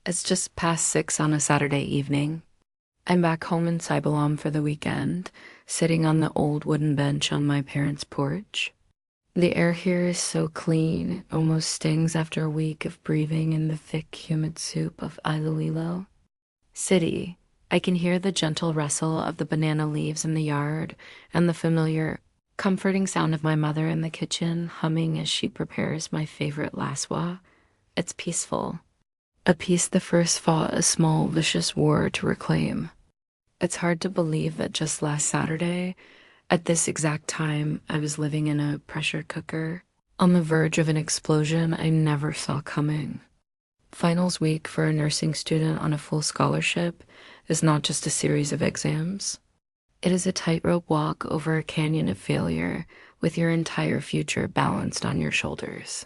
It's just past 6 on a Saturday evening. I'm back home in Cybalom for the weekend, sitting on the old wooden bench on my parents' porch. The air here is so clean, it almost stings after a week of breathing in the thick, humid soup of Iloilo. City, I can hear the gentle rustle of the banana leaves in the yard and the familiar, comforting sound of my mother in the kitchen humming as she prepares my favorite laswa. It's peaceful. A peace the first fought a small, vicious war to reclaim. It's hard to believe that just last Saturday, at this exact time, I was living in a pressure cooker, on the verge of an explosion I never saw coming. Finals week for a nursing student on a full scholarship is not just a series of exams. It is a tightrope walk over a canyon of failure with your entire future balanced on your shoulders.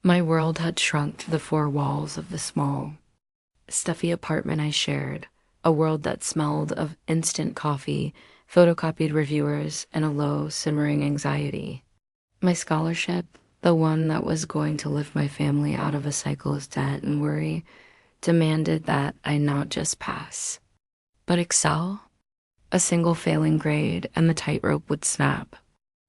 My world had shrunk to the four walls of the small, stuffy apartment I shared, a world that smelled of instant coffee, photocopied reviewers, and a low, simmering anxiety. My scholarship, the one that was going to lift my family out of a cycle of debt and worry, demanded that I not just pass, but excel. A single failing grade and the tightrope would snap.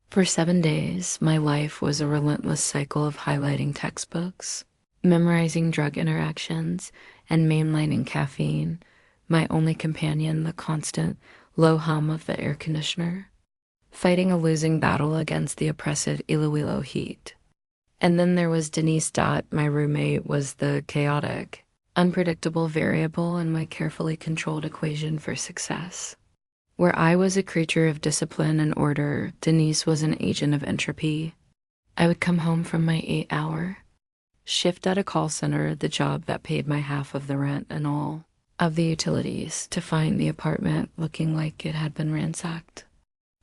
For 7 days, my life was a relentless cycle of highlighting textbooks, memorizing drug interactions, and mainlining caffeine, my only companion the constant low hum of the air conditioner, fighting a losing battle against the oppressive Iloilo heat. And then there was Denise Dot, my roommate, was the chaotic, unpredictable variable in my carefully controlled equation for success. Where I was a creature of discipline and order, Denise was an agent of entropy. I would come home from my 8-hour shift at a call center, the job that paid my half of the rent and all of the utilities, to find the apartment looking like it had been ransacked.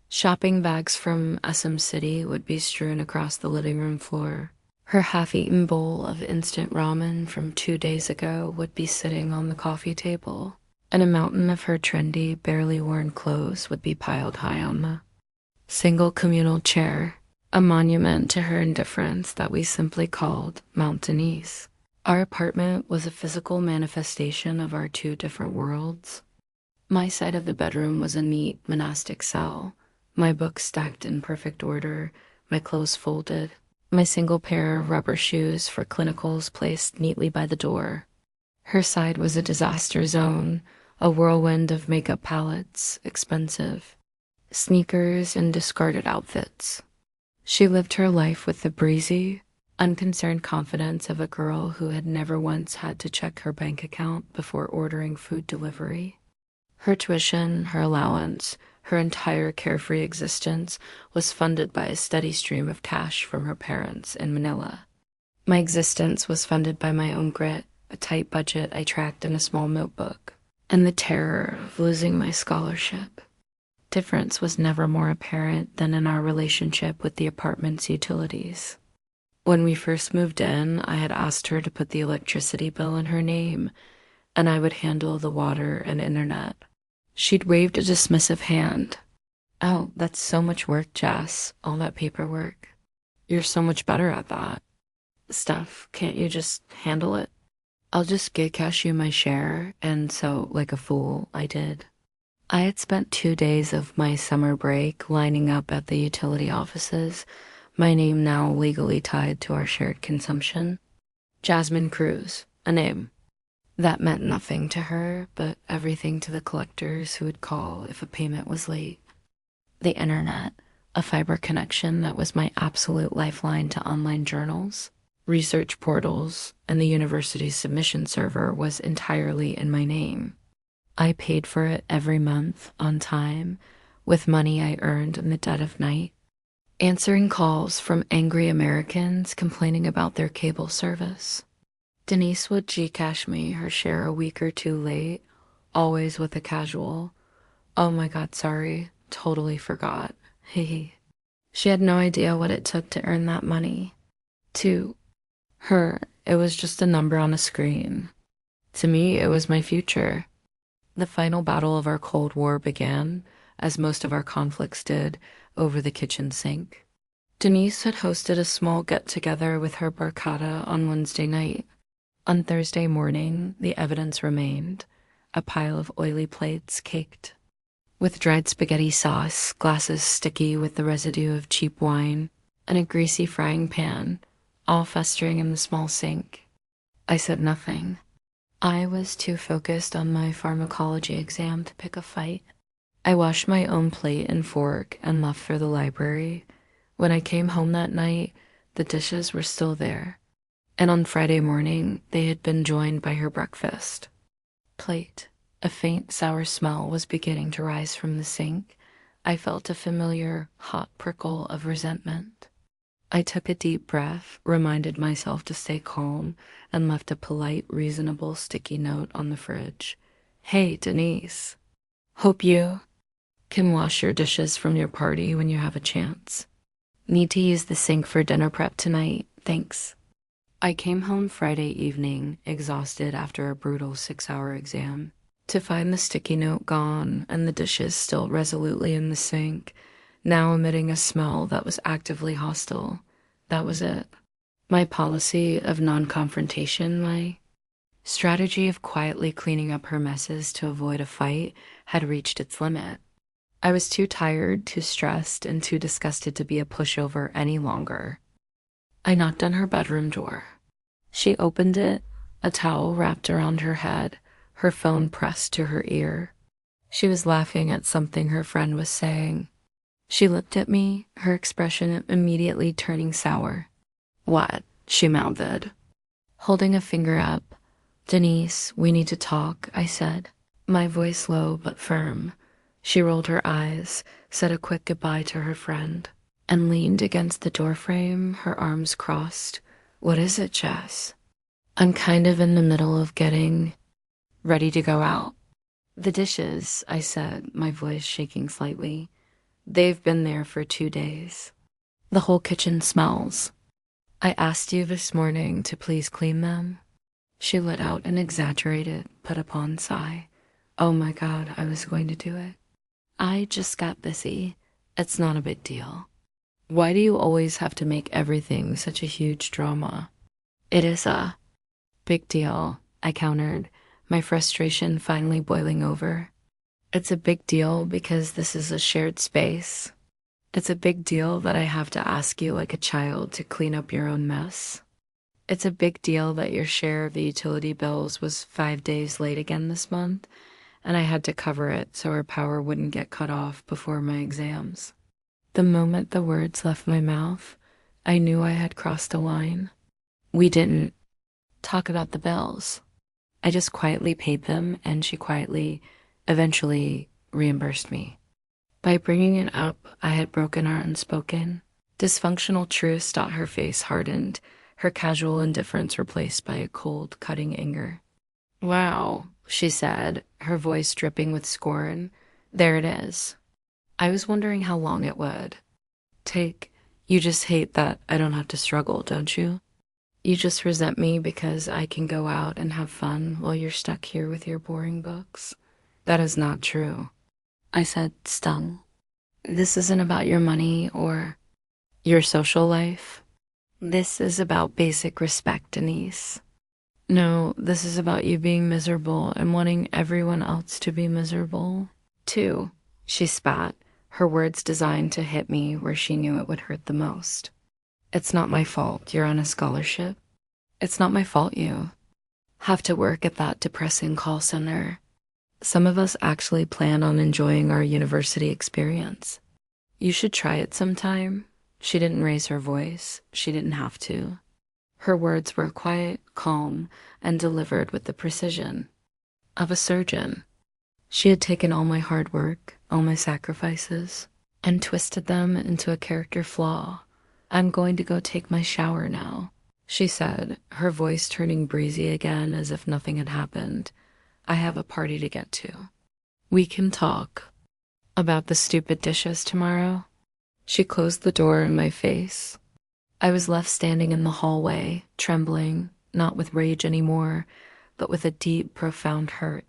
Shopping bags from SM City would be strewn across the living room floor. Her half-eaten bowl of instant ramen from 2 days ago would be sitting on the coffee table, and a mountain of her trendy, barely worn clothes would be piled high on the single communal chair, a monument to her indifference that we simply called Mount Denise. Our apartment was a physical manifestation of our two different worlds. My side of the bedroom was a neat, monastic cell, my books stacked in perfect order, my clothes folded, my single pair of rubber shoes for clinicals placed neatly by the door. Her side was a disaster zone, a whirlwind of makeup palettes, expensive sneakers, and discarded outfits. She lived her life with the breezy, unconcerned confidence of a girl who had never once had to check her bank account before ordering food delivery. Her tuition, her allowance, her entire carefree existence was funded by a steady stream of cash from her parents in Manila. My existence was funded by my own grit, a tight budget I tracked in a small notebook, and the terror of losing my scholarship. Difference was never more apparent than in our relationship with the apartment's utilities. When we first moved in, I had asked her to put the electricity bill in her name, and I would handle the water and internet. She'd waved a dismissive hand. "Oh, that's so much work, Jess, all that paperwork. You're so much better at that stuff. Can't you just handle it?" "I'll just gig cash you my share," and so, like a fool, I did. I had spent 2 days of my summer break lining up at the utility offices, my name now legally tied to our shared consumption. Jasmine Cruz, a name. That meant nothing to her, but everything to the collectors who would call if a payment was late. The internet, a fiber connection that was my absolute lifeline to online journals, research portals, and the university's submission server was entirely in my name. I paid for it every month, on time, with money I earned in the dead of night, answering calls from angry Americans complaining about their cable service. Denise would Gcash me her share a week or two late, always with a casual, "Oh my God, sorry, totally forgot, hehe." She had no idea what it took to earn that money. To her, it was just a number on a screen. To me, it was my future. The final battle of our Cold War began, as most of our conflicts did, over the kitchen sink. Denise had hosted a small get-together with her barcada on Wednesday night. On Thursday morning, the evidence remained: a pile of oily plates caked with dried spaghetti sauce, glasses sticky with the residue of cheap wine, and a greasy frying pan, all festering in the small sink. I said nothing. I was too focused on my pharmacology exam to pick a fight. I washed my own plate and fork and left for the library. When I came home that night, the dishes were still there, and on Friday morning, they had been joined by her breakfast plate. A faint sour smell was beginning to rise from the sink. I felt a familiar, hot prickle of resentment. I took a deep breath, reminded myself to stay calm, and left a polite, reasonable sticky note on the fridge. Hey, Denise. Hope you can wash your dishes from your party when you have a chance. Need to use the sink for dinner prep tonight. Thanks. I came home Friday evening, exhausted after a brutal 6-hour exam, to find the sticky note gone and the dishes still resolutely in the sink, now emitting a smell that was actively hostile. That was it. My policy of non-confrontation, my strategy of quietly cleaning up her messes to avoid a fight, had reached its limit. I was too tired, too stressed, and too disgusted to be a pushover any longer. I knocked on her bedroom door. She opened it, a towel wrapped around her head, her phone pressed to her ear. She was laughing at something her friend was saying. She looked at me, her expression immediately turning sour. What? She mouthed, holding a finger up. Denise, we need to talk, I said, my voice low but firm. She rolled her eyes, said a quick goodbye to her friend, and leaned against the doorframe, her arms crossed. What is it, Jess? I'm kind of in the middle of getting ready to go out. The dishes, I said, my voice shaking slightly. They've been there for 2 days. The whole kitchen smells. I asked you this morning to please clean them. She let out an exaggerated, put-upon sigh. Oh my God, I was going to do it. I just got busy. It's not a big deal. Why do you always have to make everything such a huge drama? It is a big deal, I countered, my frustration finally boiling over. It's a big deal because this is a shared space. It's a big deal that I have to ask you like a child to clean up your own mess. It's a big deal that your share of the utility bills was 5 days late again this month, and I had to cover it so our power wouldn't get cut off before my exams. The moment the words left my mouth, I knew I had crossed a line. We didn't talk about the bills. I just quietly paid them, and she quietly, eventually, reimbursed me. By bringing it up, I had broken our unspoken. Dysfunctional truths. Her face hardened, her casual indifference replaced by a cold, cutting anger. Wow, she said, her voice dripping with scorn. There it is. I was wondering how long it would take. You just hate that I don't have to struggle, don't you? You just resent me because I can go out and have fun while you're stuck here with your boring books. That is not true, I said, stung. This isn't about your money or your social life. This is about basic respect, Denise. No, this is about you being miserable and wanting everyone else to be miserable, too. She spat, her words designed to hit me where she knew it would hurt the most. It's not my fault you're on a scholarship. It's not my fault you have to work at that depressing call center. Some of us actually plan on enjoying our university experience. You should try it sometime. She didn't raise her voice. She didn't have to. Her words were quiet, calm, and delivered with the precision of a surgeon. She had taken all my hard work, all my sacrifices, and twisted them into a character flaw. I'm going to go take my shower now, she said, her voice turning breezy again as if nothing had happened. I have a party to get to. We can talk about the stupid dishes tomorrow. She closed the door in my face. I was left standing in the hallway, trembling, not with rage anymore, but with a deep, profound hurt.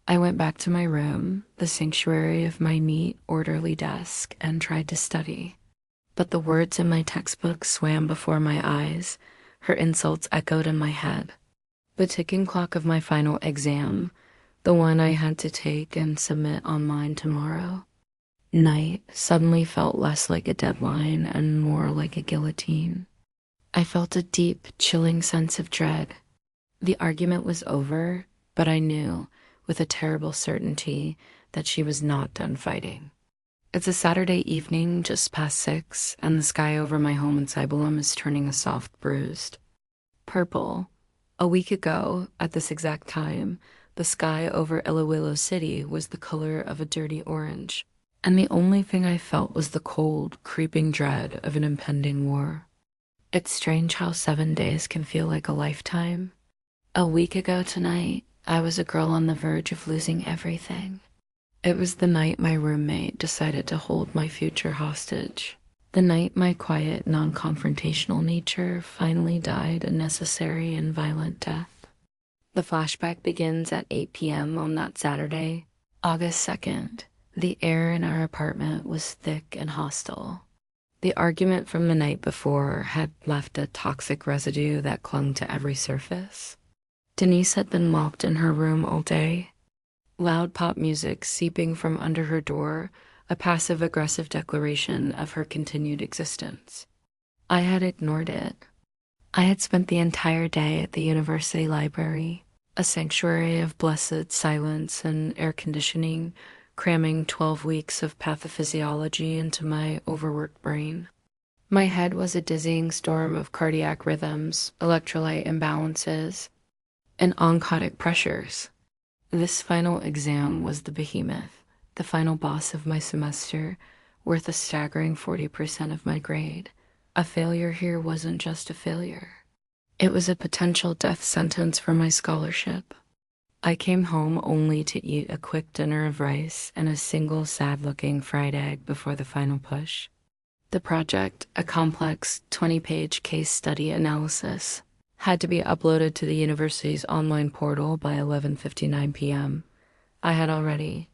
I went back to my room, the sanctuary of my neat, orderly desk, and tried to study. But the words in my textbook swam before my eyes. Her insults echoed in my head. The ticking clock of my final exam, the one I had to take and submit online tomorrow, night suddenly felt less like a deadline and more like a guillotine. I felt a deep, chilling sense of dread. The argument was over, but I knew, with a terrible certainty, that she was not done fighting. It's a Saturday evening, just past 6, and the sky over my home in Cybulum is turning a soft bruised purple. A week ago, at this exact time, the sky over Iloilo City was the color of a dirty orange, and the only thing I felt was the cold, creeping dread of an impending war. It's strange how 7 days can feel like a lifetime. A week ago tonight, I was a girl on the verge of losing everything. It was the night my roommate decided to hold my future hostage. The night my quiet, non-confrontational nature finally died a necessary and violent death. The flashback begins at 8 p.m. on that Saturday, August 2nd. The air in our apartment was thick and hostile. The argument from the night before had left a toxic residue that clung to every surface. Denise had been locked in her room all day. Loud pop music seeping from under her door, a passive-aggressive declaration of her continued existence. I had ignored it. I had spent the entire day at the university library, a sanctuary of blessed silence and air conditioning, cramming 12 weeks of pathophysiology into my overworked brain. My head was a dizzying storm of cardiac rhythms, electrolyte imbalances, and oncotic pressures. This final exam was the behemoth, the final boss of my semester, worth a staggering 40% of my grade. A failure here wasn't just a failure. It was a potential death sentence for my scholarship. I came home only to eat a quick dinner of rice and a single sad-looking fried egg before the final push. The project, a complex 20-page case study analysis, had to be uploaded to the university's online portal by 11:59 p.m. I had already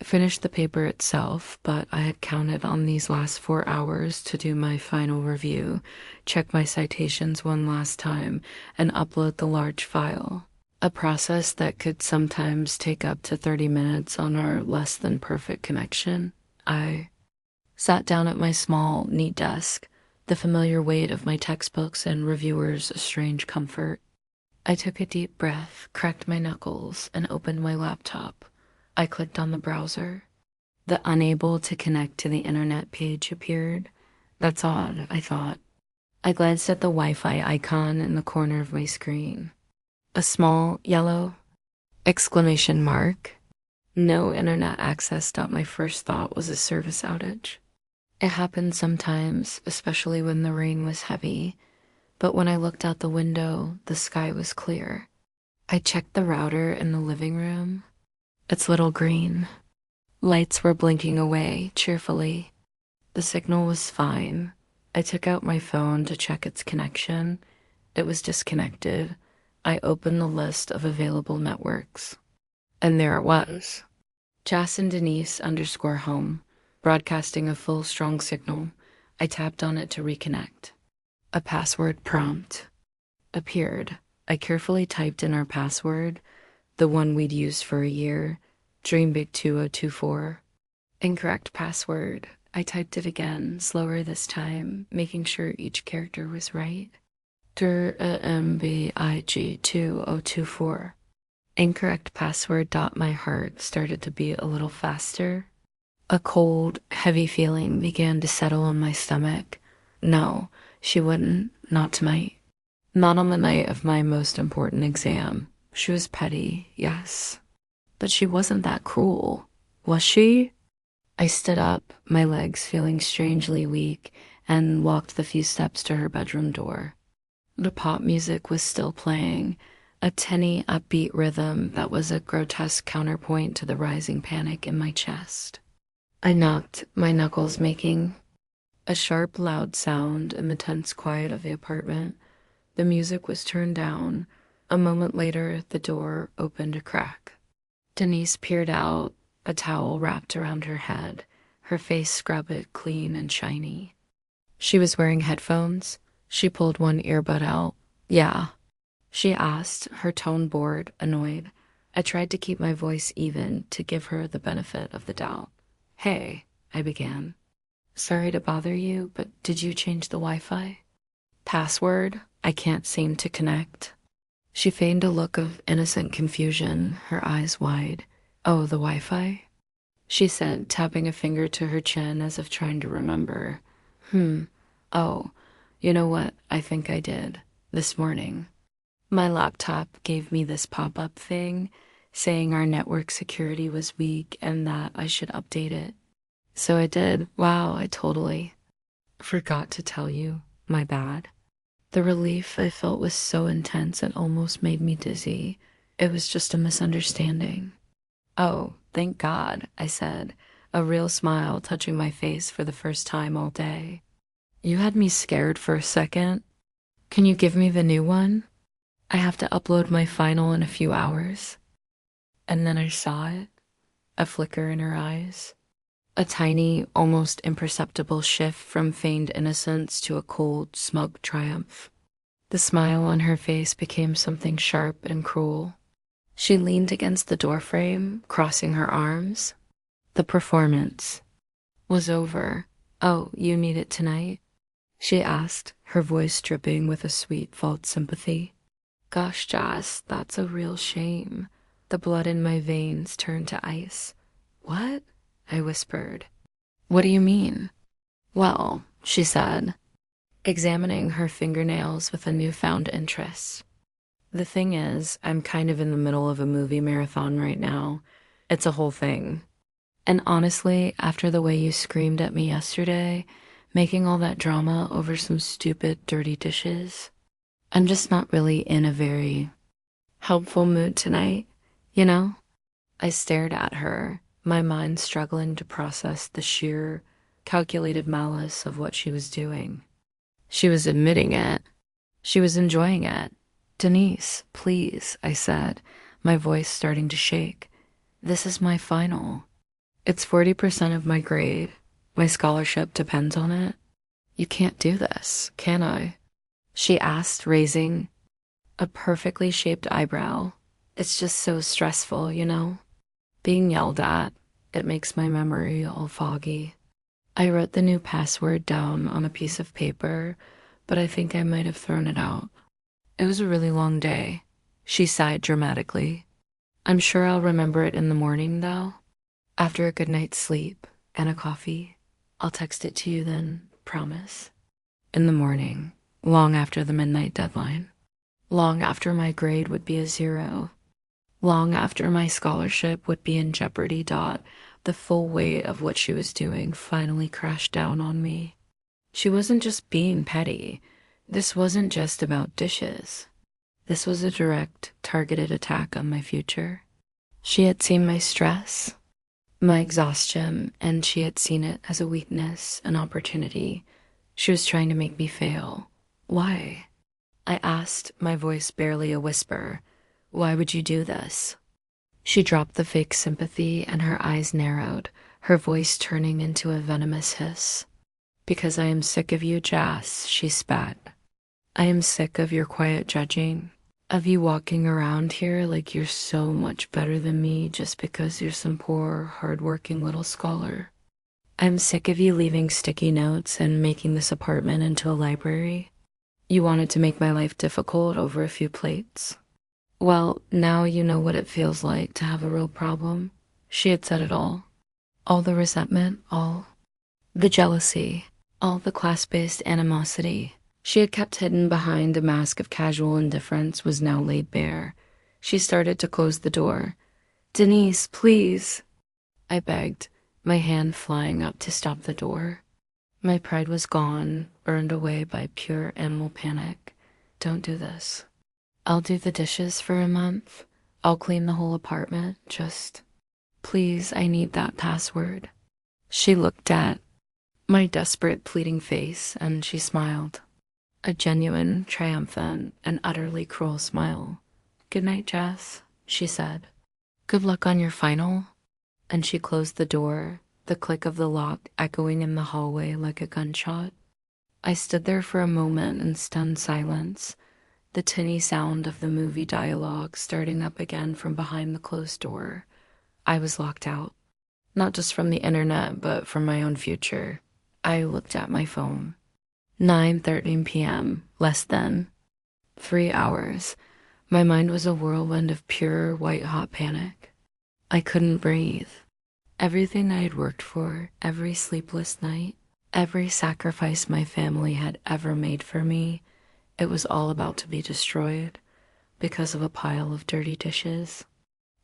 finished the paper itself, but I had counted on these last 4 hours to do my final review, check my citations one last time, and upload the large file, a process that could sometimes take up to 30 minutes on our less than perfect connection. I sat down at my small, neat desk, the familiar weight of my textbooks and reviewers a strange comfort. I took a deep breath, cracked my knuckles, and opened my laptop. I clicked on the browser. The unable to connect to the internet page appeared. That's odd, I thought. I glanced at the Wi-Fi icon in the corner of my screen. A small, yellow exclamation mark. No internet access. My first thought was a service outage. It happened sometimes, especially when the rain was heavy, but when I looked out the window, the sky was clear. I checked the router in the living room. It's little green. Lights were blinking away cheerfully. The signal was fine. I took out my phone to check its connection. It was disconnected. I opened the list of available networks. And there it was. Jasmine_Denise_home. Broadcasting a full, strong signal. I tapped on it to reconnect. A password prompt appeared. I carefully typed in our password, the one we'd used for a year, DreamBig2024. Incorrect password. I typed it again, slower this time, making sure each character was right. DreamBig2024. Incorrect password. My heart started to beat a little faster. A cold, heavy feeling began to settle on my stomach. No, she wouldn't. Not tonight. Not on the night of my most important exam. She was petty, yes. But she wasn't that cruel. Was she? I stood up, my legs feeling strangely weak, and walked the few steps to her bedroom door. The pop music was still playing, a tinny, upbeat rhythm that was a grotesque counterpoint to the rising panic in my chest. I knocked, my knuckles making a sharp, loud sound in the tense quiet of the apartment. The music was turned down. A moment later, the door opened a crack. Denise peered out, a towel wrapped around her head, her face scrubbed clean and shiny. She was wearing headphones. She pulled one earbud out. Yeah. she asked, her tone bored, annoyed. I tried to keep my voice even to give her the benefit of the doubt. Hey, I began. Sorry to bother you, but did you change the Wi-Fi? Password? I can't seem to connect. She feigned a look of innocent confusion, her eyes wide. Oh, the Wi-Fi? She said, tapping a finger to her chin as if trying to remember. Oh, you know what? I think I did. This morning. My laptop gave me this pop-up thing saying our network security was weak and that I should update it. So I did. Wow, I totally forgot to tell you. My bad. The relief I felt was so intense it almost made me dizzy. It was just a misunderstanding. Oh, thank God, I said, a real smile touching my face for the first time all day. You had me scared for a second. Can you give me the new one? I have to upload my final in a few hours. And then I saw it, a flicker in her eyes. A tiny, almost imperceptible shift from feigned innocence to a cold, smug triumph. The smile on her face became something sharp and cruel. She leaned against the doorframe, crossing her arms. The performance was over. Oh, you need it tonight? She asked, her voice dripping with a sweet, false sympathy. Gosh, Jas, that's a real shame. The blood in my veins turned to ice. What? I whispered. What do you mean? Well, she said, examining her fingernails with a newfound interest. The thing is, I'm kind of in the middle of a movie marathon right now. It's a whole thing. And honestly, after the way you screamed at me yesterday, making all that drama over some stupid, dirty dishes, I'm just not really in a very helpful mood tonight, you know? I stared at her, my mind struggling to process the sheer, calculated malice of what she was doing. She was admitting it. She was enjoying it. Denise, please, I said, my voice starting to shake. This is my final. It's 40% of my grade. My scholarship depends on it. You can't do this, can I? She asked, raising a perfectly shaped eyebrow. It's just so stressful, you know? Being yelled at, it makes my memory all foggy. I wrote the new password down on a piece of paper, but I think I might have thrown it out. It was a really long day. She sighed dramatically. I'm sure I'll remember it in the morning, though. After a good night's sleep and a coffee, I'll text it to you then, promise. In the morning, long after the midnight deadline. Long after my grade would be a 0. Long after my scholarship would be in jeopardy. The full weight of what she was doing finally crashed down on me. She wasn't just being petty. This wasn't just about dishes. This was a direct, targeted attack on my future. She had seen my stress, my exhaustion, and she had seen it as a weakness, an opportunity. She was trying to make me fail. Why? I asked, my voice barely a whisper. Why would you do this? She dropped the fake sympathy and her eyes narrowed, her voice turning into a venomous hiss. Because I am sick of you, Jas, she spat. I am sick of your quiet judging, of you walking around here like you're so much better than me just because you're some poor, hard-working little scholar. I'm sick of you leaving sticky notes and making this apartment into a library. You wanted to make my life difficult over a few plates. Well, now you know what it feels like to have a real problem. She had said it all. All the resentment, all the jealousy, all the class-based animosity she had kept hidden behind a mask of casual indifference was now laid bare. She started to close the door. Denise, please, I begged, my hand flying up to stop the door. My pride was gone, burned away by pure animal panic. Don't do this. I'll do the dishes for a month. I'll clean the whole apartment. Just, please, I need that password. She looked at my desperate, pleading face, and she smiled. A genuine, triumphant, and utterly cruel smile. Good night, Jas, she said. Good luck on your final. And she closed the door, the click of the lock echoing in the hallway like a gunshot. I stood there for a moment in stunned silence. the tinny sound of the movie dialogue starting up again from behind the closed door. I was locked out, not just from the internet, but from my own future. I looked at my phone. 9:13 p.m., less than 3 hours. My mind was a whirlwind of pure white-hot panic. I couldn't breathe. Everything I had worked for, every sleepless night, every sacrifice my family had ever made for me, it was all about to be destroyed because of a pile of dirty dishes,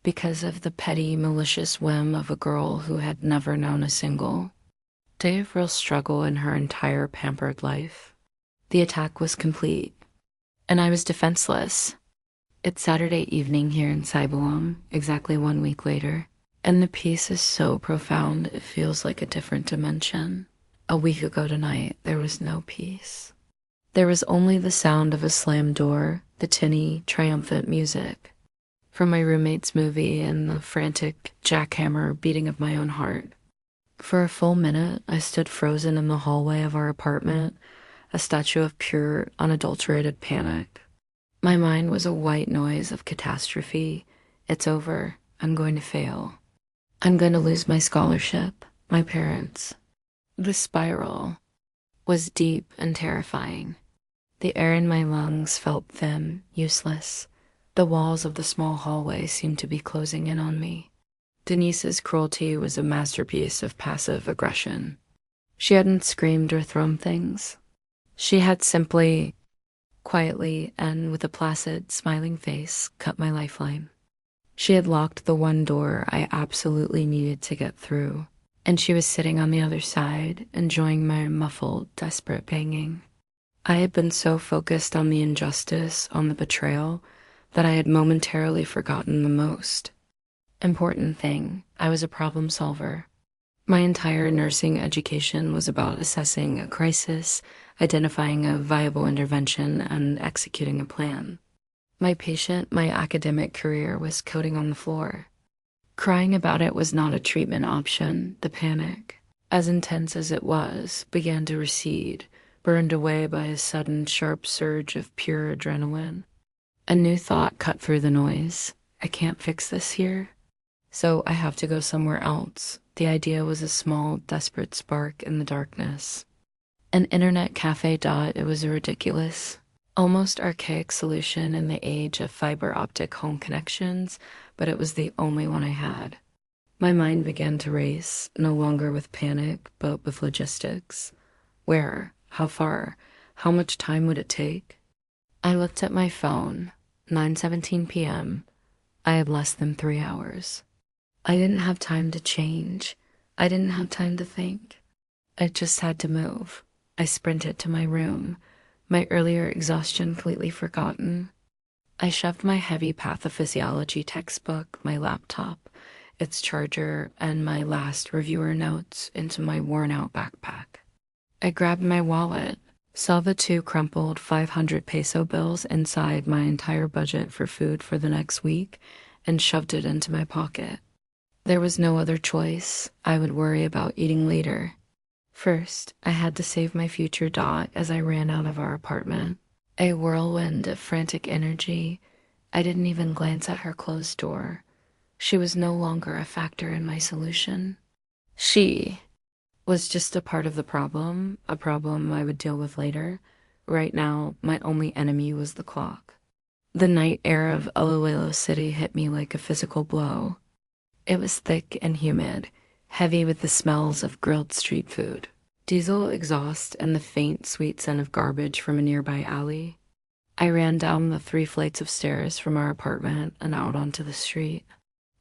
because of the petty, malicious whim of a girl who had never known a single day of real struggle in her entire pampered life. The attack was complete, and I was defenseless. It's Saturday evening here in Cyberlong, exactly 1 week later, and the peace is so profound it feels like a different dimension. A week ago tonight, there was no peace. There was only the sound of a slammed door, the tinny, triumphant music from my roommate's movie, and the frantic jackhammer beating of my own heart. For a full minute, I stood frozen in the hallway of our apartment, a statue of pure, unadulterated panic. My mind was a white noise of catastrophe. It's over. I'm going to fail. I'm going to lose my scholarship, my parents. The spiral was deep and terrifying. The air in my lungs felt thin, useless. The walls of the small hallway seemed to be closing in on me. Denise's cruelty was a masterpiece of passive aggression. She hadn't screamed or thrown things. She had simply, quietly, and with a placid, smiling face, cut my lifeline. She had locked the one door I absolutely needed to get through, and she was sitting on the other side, enjoying my muffled, desperate banging. I had been so focused on the injustice, on the betrayal, that I had momentarily forgotten the most important thing. I was a problem solver. My entire nursing education was about assessing a crisis, identifying a viable intervention, and executing a plan. My academic career was coding on the floor. Crying about it was not a treatment option. The panic, as intense as it was, began to recede, burned away by a sudden sharp surge of pure adrenaline. A new thought cut through the noise. I can't fix this here, so I have to go somewhere else. The idea was a small, desperate spark in the darkness. An internet cafe. It was a ridiculous, almost archaic solution in the age of fiber optic home connections, but it was the only one I had. My mind began to race, no longer with panic, but with logistics. Where? How far? How much time would it take? I looked at my phone. 9:17 p.m. I had less than 3 hours. I didn't have time to change. I didn't have time to think. I just had to move. I sprinted to my room, my earlier exhaustion completely forgotten. I shoved my heavy pathophysiology textbook, my laptop, its charger, and my last reviewer notes into my worn-out backpack. I grabbed my wallet, saw the 2 crumpled 500 peso bills inside my entire budget for food for the next week, and shoved it into my pocket. There was no other choice. I would worry about eating later. First, I had to save my future Dot as I ran out of our apartment. A whirlwind of frantic energy. I didn't even glance at her closed door. She was no longer a factor in my solution. She was just a part of the problem, a problem I would deal with later. Right now, my only enemy was the clock. The night air of Iloilo City hit me like a physical blow. It was thick and humid, heavy with the smells of grilled street food, diesel exhaust, and the faint, sweet scent of garbage from a nearby alley. I ran down the 3 flights of stairs from our apartment and out onto the street.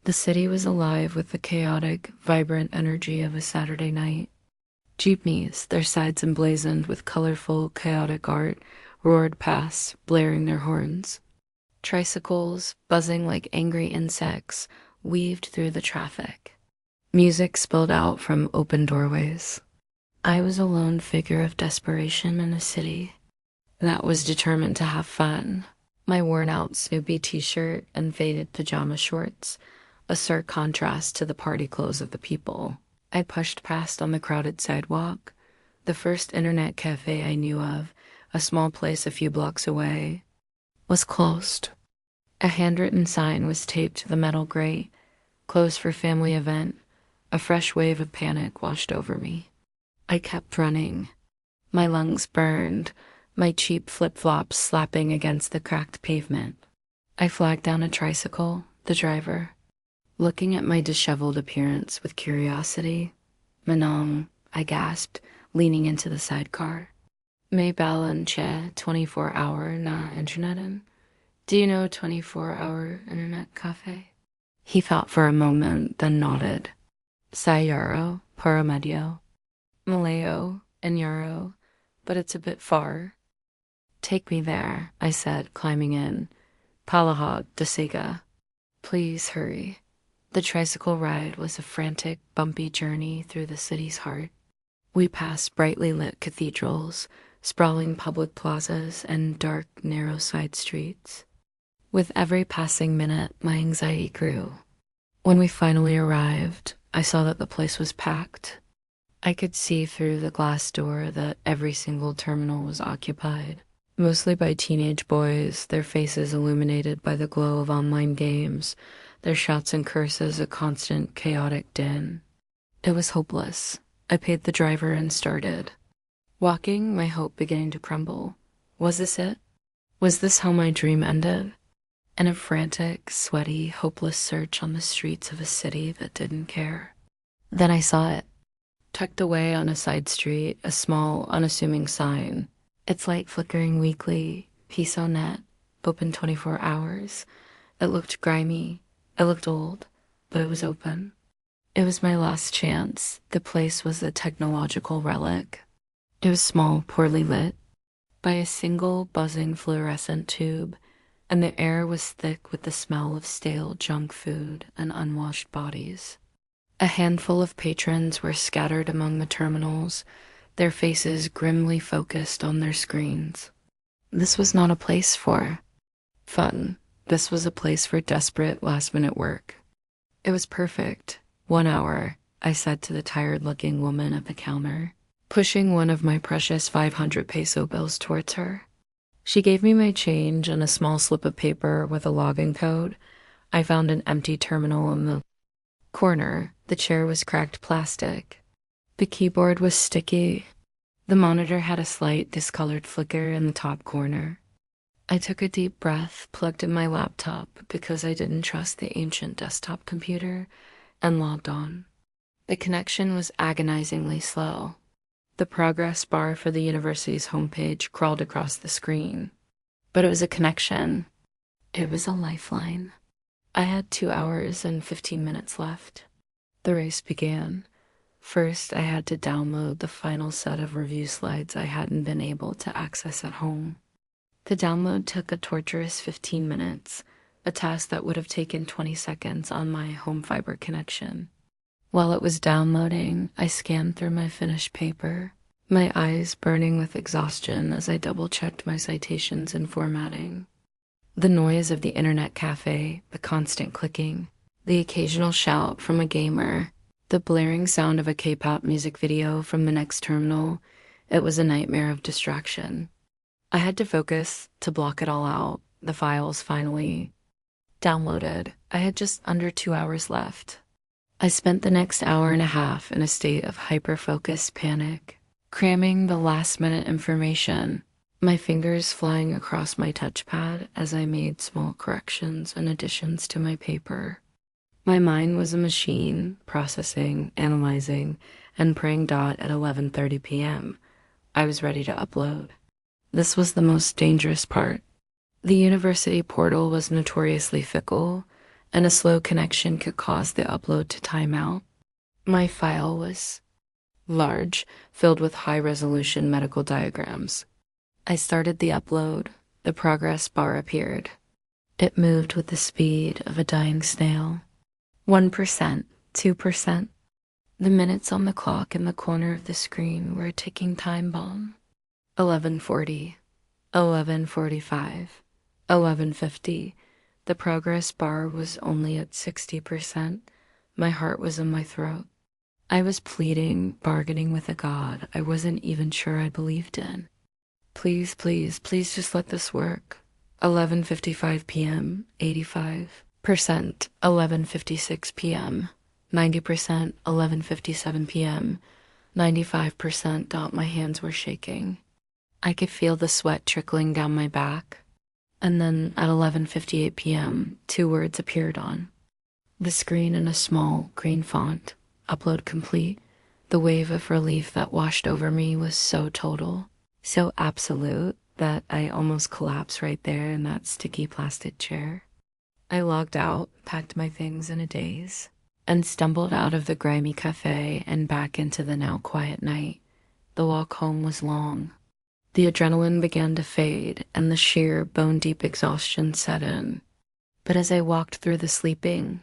The city was alive with the chaotic, vibrant energy of a Saturday night. Jeepneys, their sides emblazoned with colorful, chaotic art, roared past, blaring their horns. Tricycles, buzzing like angry insects, weaved through the traffic. Music spilled out from open doorways. I was a lone figure of desperation in a city that was determined to have fun. My worn-out Snoopy t-shirt and faded pajama shorts, a stark contrast to the party clothes of the people. I pushed past on the crowded sidewalk, the first internet cafe I knew of, a small place a few blocks away. was closed. A handwritten sign was taped to the metal grate, closed for family event. A fresh wave of panic washed over me. I kept running. My lungs burned, my cheap flip-flops slapping against the cracked pavement. I flagged down a tricycle, the driver, looking at my disheveled appearance with curiosity. "Manong," I gasped, leaning into the sidecar. "May balan che 24-hour na internetin? Do you know 24-hour internet cafe?" He thought for a moment, then nodded. "Sayaro, para medio. Malayo, and Euro, but it's a bit far." "Take me there," I said, climbing in. "Palahag, Dasiga." "Please hurry." The tricycle ride was a frantic, bumpy journey through the city's heart. We passed brightly lit cathedrals, sprawling public plazas, and dark, narrow side streets. With every passing minute, my anxiety grew. When we finally arrived, I saw that the place was packed. I could see through the glass door that every single terminal was occupied, mostly by teenage boys, their faces illuminated by the glow of online games, their shouts and curses a constant, chaotic din. It was hopeless. I paid the driver and started. Walking, my hope beginning to crumble. Was this it? Was this how my dream ended? In a frantic, sweaty, hopeless search on the streets of a city that didn't care. Then I saw it. Tucked away on a side street, a small, unassuming sign. Its light flickering weakly, piso net, open 24 hours. It looked grimy. It looked old, but it was open. It was my last chance. The place was a technological relic. It was small, poorly lit, by a single buzzing fluorescent tube, and the air was thick with the smell of stale junk food and unwashed bodies. A handful of patrons were scattered among the terminals, their faces grimly focused on their screens. This was not a place for fun. This was a place for desperate, last-minute work. It was perfect. 1 hour, I said to the tired-looking woman at the counter, pushing one of my precious 500 peso bills towards her. She gave me my change and a small slip of paper with a login code. I found an empty terminal in the corner. The chair was cracked plastic. The keyboard was sticky. The monitor had a slight discolored flicker in the top corner. I took a deep breath, plugged in my laptop because I didn't trust the ancient desktop computer, and logged on. The connection was agonizingly slow. The progress bar for the university's homepage crawled across the screen. But it was a connection. It was a lifeline. I had 2 hours and 15 minutes left. The race began. First, I had to download the final set of review slides I hadn't been able to access at home. The download took a torturous 15 minutes, a task that would have taken 20 seconds on my home fiber connection. While it was downloading, I scanned through my finished paper, my eyes burning with exhaustion as I double-checked my citations and formatting. The noise of the internet cafe, the constant clicking, the occasional shout from a gamer, the blaring sound of a K-pop music video from the next terminal, it was a nightmare of distraction. I had to focus, to block it all out. The files finally downloaded. I had just under 2 hours left. I spent the next hour and a half in a state of hyper-focused panic, cramming the last-minute information, my fingers flying across my touchpad as I made small corrections and additions to my paper. My mind was a machine, processing, analyzing, and praying dot at 11:30 p.m. I was ready to upload. This was the most dangerous part. The university portal was notoriously fickle, and a slow connection could cause the upload to time out. My file was large, filled with high-resolution medical diagrams. I started the upload. The progress bar appeared. It moved with the speed of a dying snail. 1%, 2%. The minutes on the clock in the corner of the screen were a ticking time bomb. 11:40, 11:45, 11:50. The progress bar was only at 60%. My heart was in my throat. I was pleading, bargaining with a god I wasn't even sure I believed in. Please, please, please just let this work. 11:55 p.m., 85%, 11:56 p.m., 90%, 11:57 p.m., 95%. My hands were shaking. I could feel the sweat trickling down my back. And then at 11:58 p.m., two words appeared on the screen in a small green font: upload complete. The wave of relief that washed over me was so total, so absolute, that I almost collapsed right there in that sticky plastic chair. I logged out, packed my things in a daze, and stumbled out of the grimy cafe and back into the now quiet night. The walk home was long. The adrenaline began to fade, and the sheer, bone-deep exhaustion set in. But as I walked through the sleeping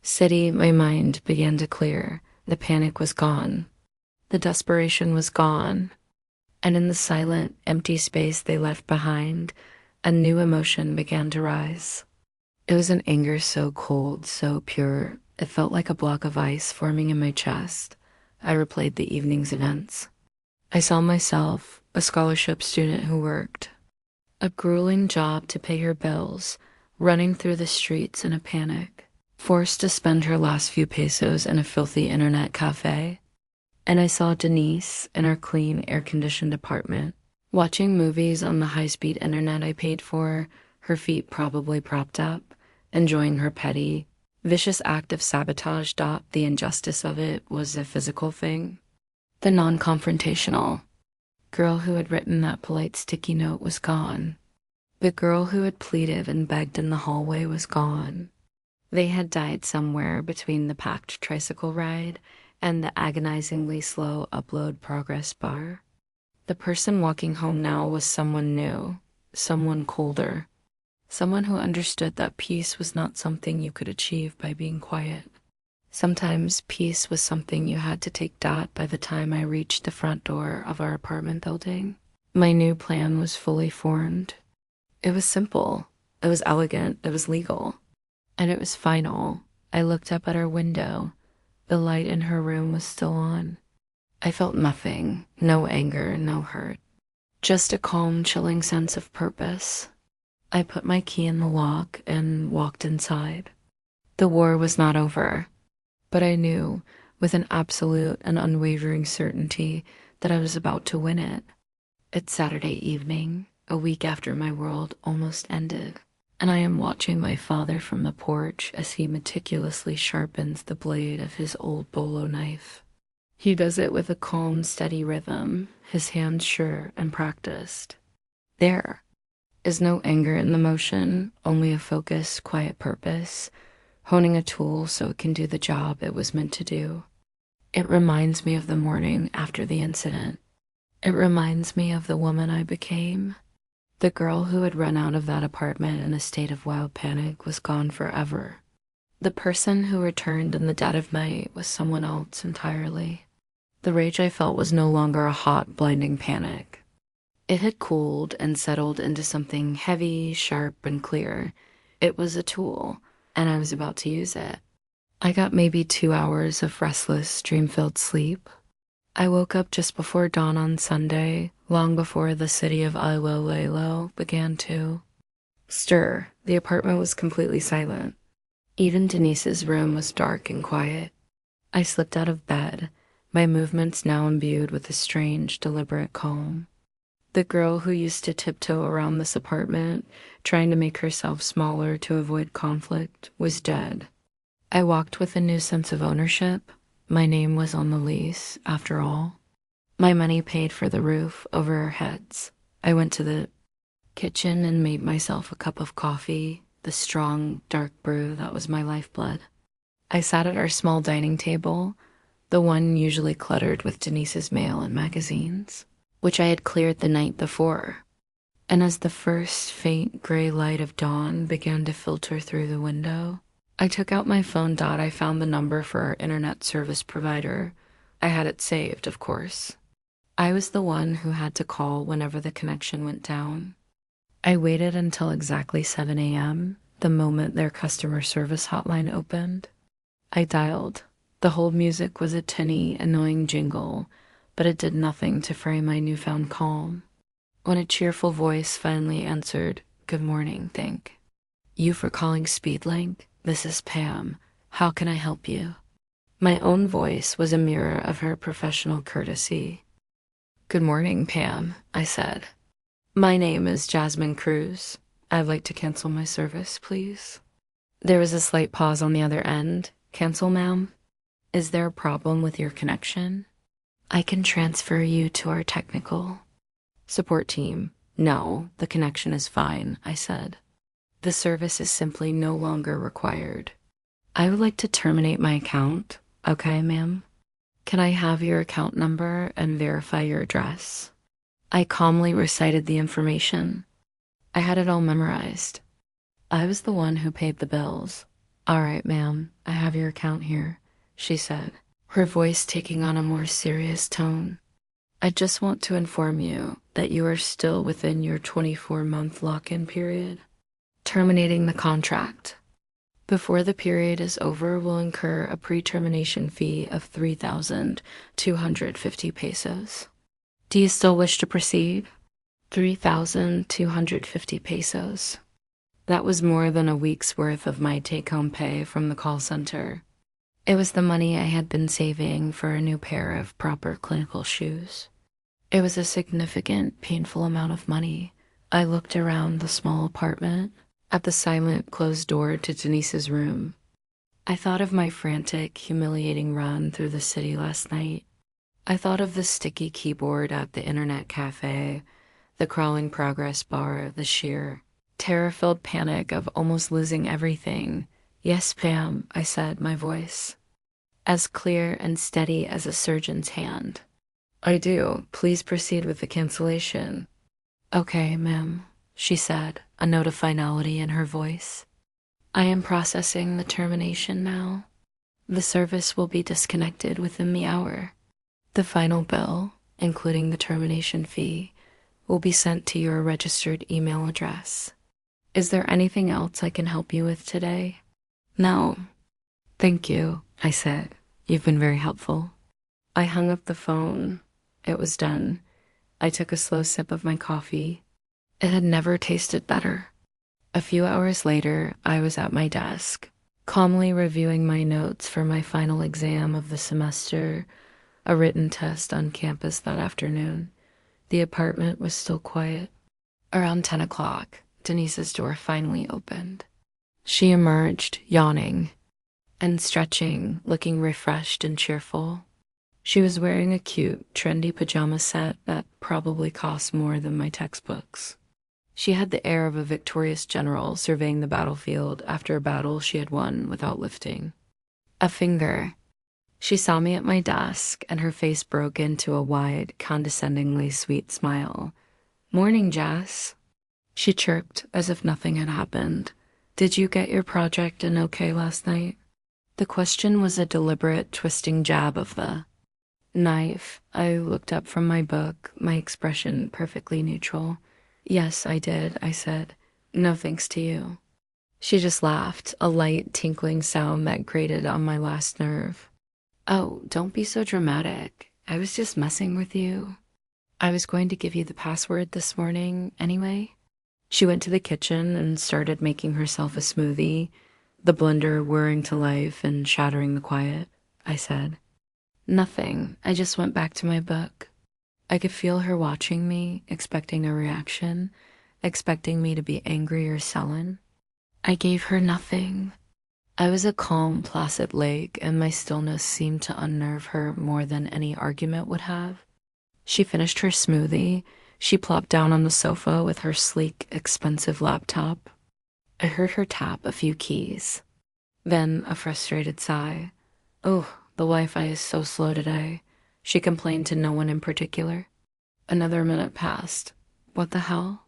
city, my mind began to clear. The panic was gone. The desperation was gone. And in the silent, empty space they left behind, a new emotion began to rise. It was an anger so cold, so pure, it felt like a block of ice forming in my chest. I replayed the evening's events. I saw myself, a scholarship student who worked a grueling job to pay her bills, running through the streets in a panic, forced to spend her last few pesos in a filthy internet cafe. And I saw Denise in her clean, air-conditioned apartment, watching movies on the high-speed internet I paid for, her feet probably propped up, enjoying her petty, vicious act of sabotage. The injustice of it was a physical thing. The non-confrontational girl who had written that polite sticky note was gone. The girl who had pleaded and begged in the hallway was gone. They had died somewhere between the packed tricycle ride and the agonizingly slow upload progress bar. The person walking home now was someone new, someone colder, someone who understood that peace was not something you could achieve by being quiet. Sometimes peace was something you had to take. By the time I reached the front door of our apartment building, my new plan was fully formed. It was simple, it was elegant, it was legal, and it was final. I looked up at her window. The light in her room was still on. I felt nothing, no anger, no hurt, just a calm, chilling sense of purpose. I put my key in the lock and walked inside. The war was not over, but I knew with an absolute and unwavering certainty that I was about to win it. It's Saturday evening, a week after my world almost ended, and I am watching my father from the porch as he meticulously sharpens the blade of his old bolo knife. He does it with a calm, steady rhythm, his hands sure and practiced. There is no anger in the motion, only a focused, quiet purpose, honing a tool so it can do the job it was meant to do. It reminds me of the morning after the incident. It reminds me of the woman I became. The girl who had run out of that apartment in a state of wild panic was gone forever. The person who returned in the dead of night was someone else entirely. The rage I felt was no longer a hot, blinding panic. It had cooled and settled into something heavy, sharp, and clear. It was a tool, and I was about to use it. I got maybe 2 hours of restless, dream-filled sleep. I woke up just before dawn on Sunday, long before the city of Iloilo began to stir. The apartment was completely silent. Even Denise's room was dark and quiet. I slipped out of bed, my movements now imbued with a strange, deliberate calm. The girl who used to tiptoe around this apartment, trying to make herself smaller to avoid conflict, was dead. I walked with a new sense of ownership. My name was on the lease, after all. My money paid for the roof over our heads. I went to the kitchen and made myself a cup of coffee, the strong, dark brew that was my lifeblood. I sat at our small dining table, the one usually cluttered with Denise's mail and magazines, which I had cleared the night before. And as the first faint gray light of dawn began to filter through the window, I took out my phone. I found the number for our internet service provider. I had it saved, of course. I was the one who had to call whenever the connection went down. I waited until exactly 7 a.m., the moment their customer service hotline opened. I dialed. The hold music was a tinny, annoying jingle, but it did nothing to fray my newfound calm. When a cheerful voice finally answered, Good morning, thank you for calling Speedlink. This is Pam. How can I help you? My own voice was a mirror of her professional courtesy. Good morning, Pam, I said. My name is Jasmine Cruz. I'd like to cancel my service, please. There was a slight pause on the other end. Cancel, ma'am? Is there a problem with your connection? I can transfer you to our technical support team. No, the connection is fine, I said. The service is simply no longer required. I would like to terminate my account. Okay, ma'am? Can I have your account number and verify your address? I calmly recited the information. I had it all memorized. I was the one who paid the bills. All right, ma'am, I have your account here, she said, her voice taking on a more serious tone. I just want to inform you that you are still within your 24-month lock-in period. Terminating the contract. Before the period is over, we'll incur a pre-termination fee of 3,250 pesos. Do you still wish to proceed? 3,250 pesos. That was more than a week's worth of my take-home pay from the call center. It was the money I had been saving for a new pair of proper clinical shoes. It was a significant, painful amount of money. I looked around the small apartment, at the silent, closed door to Denise's room. I thought of my frantic, humiliating run through the city last night. I thought of the sticky keyboard at the internet cafe, the crawling progress bar, the sheer, terror-filled panic of almost losing everything. Yes, Pam, I said, my voice as clear and steady as a surgeon's hand. I do. Please proceed with the cancellation. Okay, ma'am, she said, a note of finality in her voice. I am processing the termination now. The service will be disconnected within the hour. The final bill, including the termination fee, will be sent to your registered email address. Is there anything else I can help you with today? No. Thank you, I said. You've been very helpful. I hung up the phone. It was done. I took a slow sip of my coffee. It had never tasted better. A few hours later, I was at my desk, calmly reviewing my notes for my final exam of the semester, a written test on campus that afternoon. The apartment was still quiet. Around 10 o'clock, Denise's door finally opened. She emerged, yawning and stretching, looking refreshed and cheerful. She was wearing a cute, trendy pajama set that probably cost more than my textbooks. She had the air of a victorious general surveying the battlefield after a battle she had won without lifting a finger. She saw me at my desk, and her face broke into a wide, condescendingly sweet smile. Morning, Jess. She chirped as if nothing had happened. Did you get your project in okay last night? The question was a deliberate, twisting jab of the knife. I looked up from my book, my expression perfectly neutral. Yes, I did, I said. No thanks to you. She just laughed, a light, tinkling sound that grated on my last nerve. Oh, don't be so dramatic. I was just messing with you. I was going to give you the password this morning anyway. She went to the kitchen and started making herself a smoothie, the blender whirring to life and shattering the quiet. I said, Nothing. I just went back to my book. I could feel her watching me, expecting a reaction, expecting me to be angry or sullen. I gave her nothing. I was a calm, placid lake, and my stillness seemed to unnerve her more than any argument would have. She finished her smoothie. She plopped down on the sofa with her sleek, expensive laptop. I heard her tap a few keys. Then a frustrated sigh. Oh, the Wi-Fi is so slow today. She complained to no one in particular. Another minute passed. What the hell?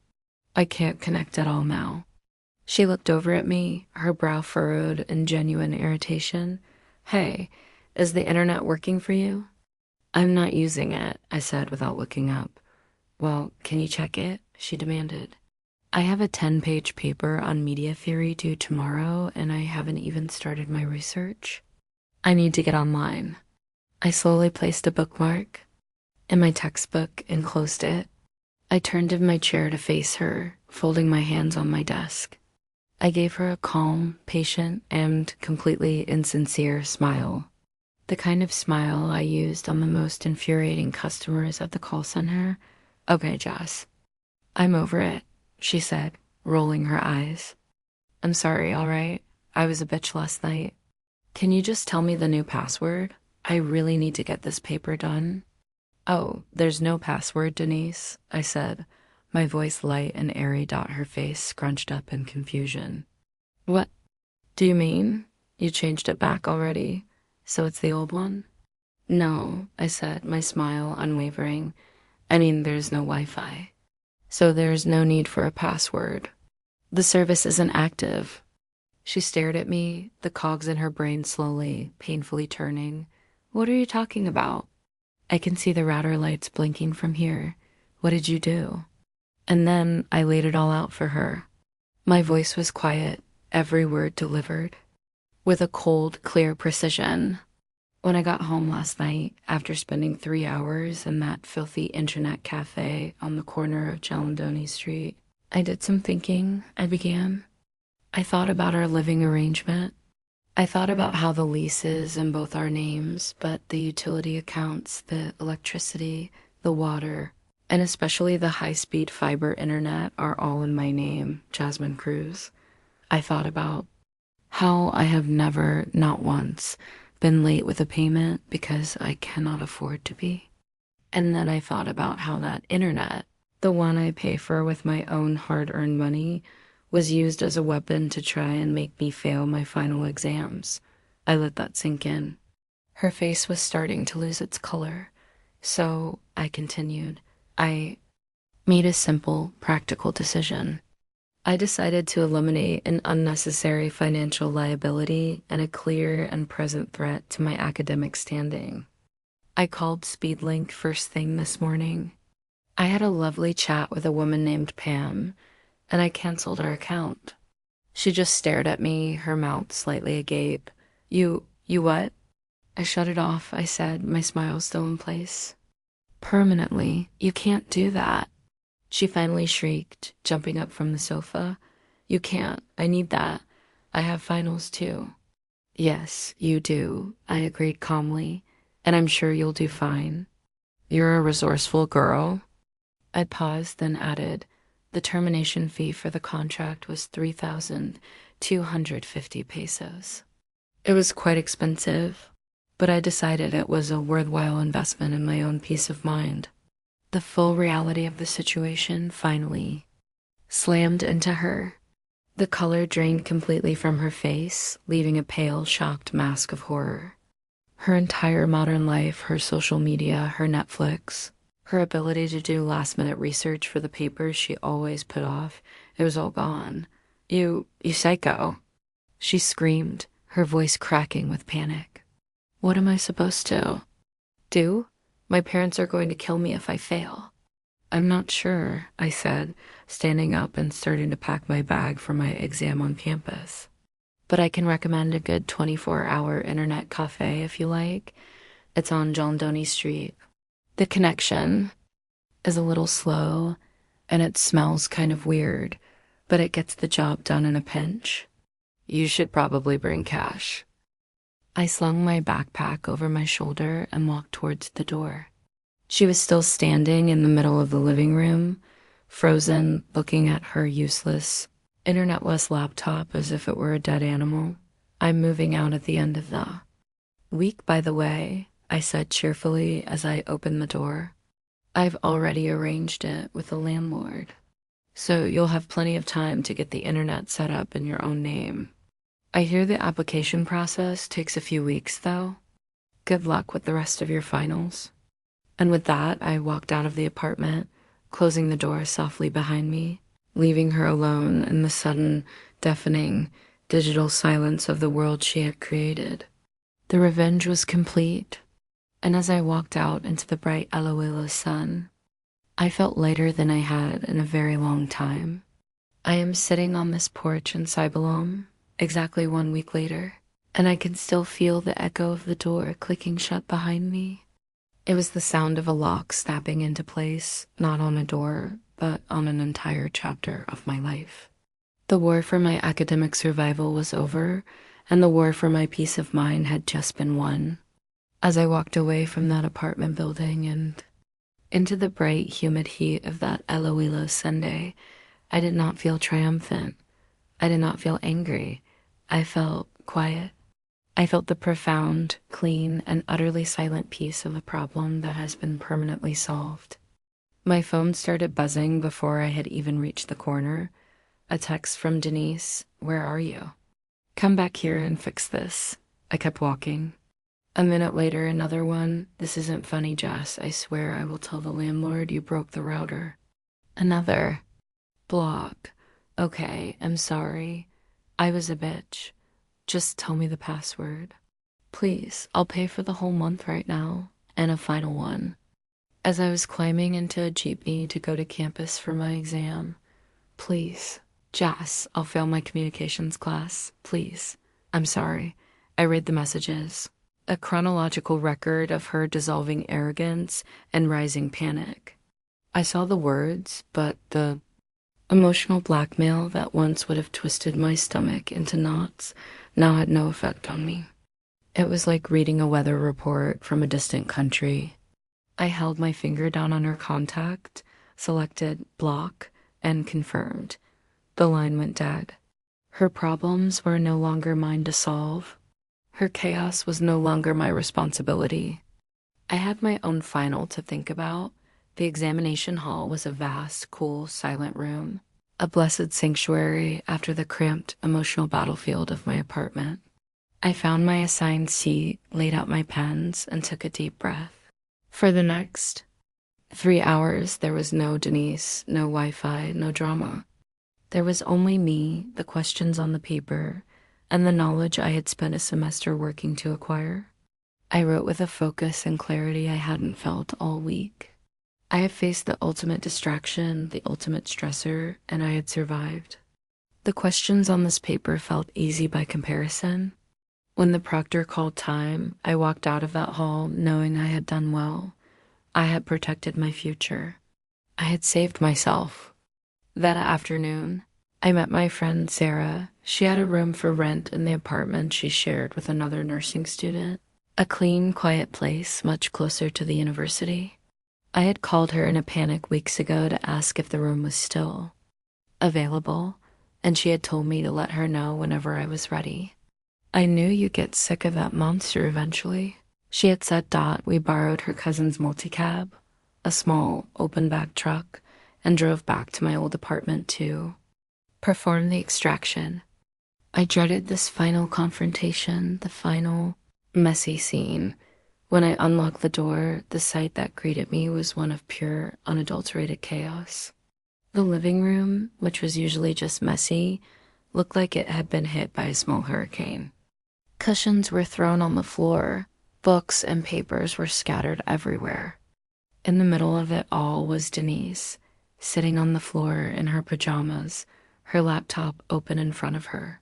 I can't connect at all now. She looked over at me, her brow furrowed in genuine irritation. Hey, is the internet working for you? I'm not using it, I said without looking up. Well, can you check it? She demanded. I have a 10-page paper on media theory due tomorrow, and I haven't even started my research. I need to get online. I slowly placed a bookmark in my textbook and closed it. I turned in my chair to face her, folding my hands on my desk. I gave her a calm, patient, and completely insincere smile. The kind of smile I used on the most infuriating customers at the call center. Okay, Jess. I'm over it, she said, rolling her eyes. I'm sorry, all right? I was a bitch last night. Can you just tell me the new password? I really need to get this paper done. Oh, there's no password, Denise, I said, my voice light and airy, her face scrunched up in confusion. What do you mean? You changed it back already, so it's the old one? No, I said, my smile unwavering. I mean, there's no Wi-Fi, so there's no need for a password. The service isn't active. She stared at me, the cogs in her brain slowly, painfully turning. What are you talking about? I can see the router lights blinking from here. What did you do? And then I laid it all out for her. My voice was quiet, every word delivered, with a cold, clear precision. When I got home last night, after spending 3 hours in that filthy internet cafe on the corner of Jalandoni Street, I did some thinking, I began. I thought about our living arrangement. I thought about how the lease is in both our names, but the utility accounts, the electricity, the water, and especially the high-speed fiber internet are all in my name, Jasmine Cruz. I thought about how I have never, not once, been late with a payment because I cannot afford to be. And then I thought about how that internet, the one I pay for with my own hard-earned money, was used as a weapon to try and make me fail my final exams. I let that sink in. Her face was starting to lose its color, so I continued. I made a simple, practical decision. I decided to eliminate an unnecessary financial liability and a clear and present threat to my academic standing. I called SpeedLink first thing this morning. I had a lovely chat with a woman named Pam, and I canceled her account. She just stared at me, her mouth slightly agape. You what? I shut it off, I said, my smile still in place. Permanently, you can't do that. She finally shrieked, jumping up from the sofa. You can't, I need that. I have finals too. Yes, you do, I agreed calmly, and I'm sure you'll do fine. You're a resourceful girl. I paused, then added, the termination fee for the contract was 3,250 pesos. It was quite expensive, but I decided it was a worthwhile investment in my own peace of mind. The full reality of the situation finally slammed into her. The color drained completely from her face, leaving a pale, shocked mask of horror. Her entire modern life, her social media, her Netflix, her ability to do last-minute research for the papers she always put off, it was all gone. You psycho. She screamed, her voice cracking with panic. What am I supposed to do? My parents are going to kill me if I fail. I'm not sure, I said, standing up and starting to pack my bag for my exam on campus. But I can recommend a good 24-hour internet cafe if you like. It's on Jalandoni Street. The connection is a little slow, and it smells kind of weird, but it gets the job done in a pinch. You should probably bring cash. I slung my backpack over my shoulder and walked towards the door. She was still standing in the middle of the living room, frozen, looking at her useless, internetless laptop as if it were a dead animal. I'm moving out at the end of the week, by the way, I said cheerfully as I opened the door. I've already arranged it with the landlord, so you'll have plenty of time to get the internet set up in your own name. I hear the application process takes a few weeks, though. Good luck with the rest of your finals. And with that, I walked out of the apartment, closing the door softly behind me, leaving her alone in the sudden, deafening, digital silence of the world she had created. The revenge was complete. And as I walked out into the bright Alajuela sun, I felt lighter than I had in a very long time. I am sitting on this porch in Cybalom, exactly 1 week later, and I can still feel the echo of the door clicking shut behind me. It was the sound of a lock snapping into place, not on a door, but on an entire chapter of my life. The war for my academic survival was over, and the war for my peace of mind had just been won. As I walked away from that apartment building and into the bright, humid heat of that Eloilo Sunday, I did not feel triumphant. I did not feel angry. I felt quiet. I felt the profound, clean, and utterly silent peace of a problem that has been permanently solved. My phone started buzzing before I had even reached the corner. A text from Denise, "Where are you?" "Come back here and fix this." I kept walking. A minute later, another one. "This isn't funny, Jess. I swear I will tell the landlord you broke the router." Another. "Block. Okay, I'm sorry. I was a bitch. Just tell me the password. Please, I'll pay for the whole month right now." And a final one. As I was climbing into a jeepney to go to campus for my exam. "Please, Jess, I'll fail my communications class. Please. I'm sorry." I read the messages. A chronological record of her dissolving arrogance and rising panic. I saw the words, but the emotional blackmail that once would have twisted my stomach into knots now had no effect on me. It was like reading a weather report from a distant country. I held my finger down on her contact, selected block, and confirmed. The line went dead. Her problems were no longer mine to solve. Her chaos was no longer my responsibility. I had my own final to think about. The examination hall was a vast, cool, silent room, a blessed sanctuary after the cramped, emotional battlefield of my apartment. I found my assigned seat, laid out my pens, and took a deep breath. For the next 3 hours, there was no Denise, no Wi-Fi, no drama. There was only me, the questions on the paper, and the knowledge I had spent a semester working to acquire. I wrote with a focus and clarity I hadn't felt all week. I had faced the ultimate distraction, the ultimate stressor, and I had survived. The questions on this paper felt easy by comparison. When the proctor called time, I walked out of that hall knowing I had done well. I had protected my future. I had saved myself. That afternoon, I met my friend Sarah. She had a room for rent in the apartment she shared with another nursing student. A clean, quiet place much closer to the university. I had called her in a panic weeks ago to ask if the room was still available, and she had told me to let her know whenever I was ready. "I knew you'd get sick of that monster eventually," she had said. We borrowed her cousin's multicab, a small, open-back truck, and drove back to my old apartment to perform the extraction. I dreaded this final confrontation, the final, messy scene. When I unlocked the door, the sight that greeted me was one of pure, unadulterated chaos. The living room, which was usually just messy, looked like it had been hit by a small hurricane. Cushions were thrown on the floor. Books and papers were scattered everywhere. In the middle of it all was Denise, sitting on the floor in her pajamas, her laptop open in front of her.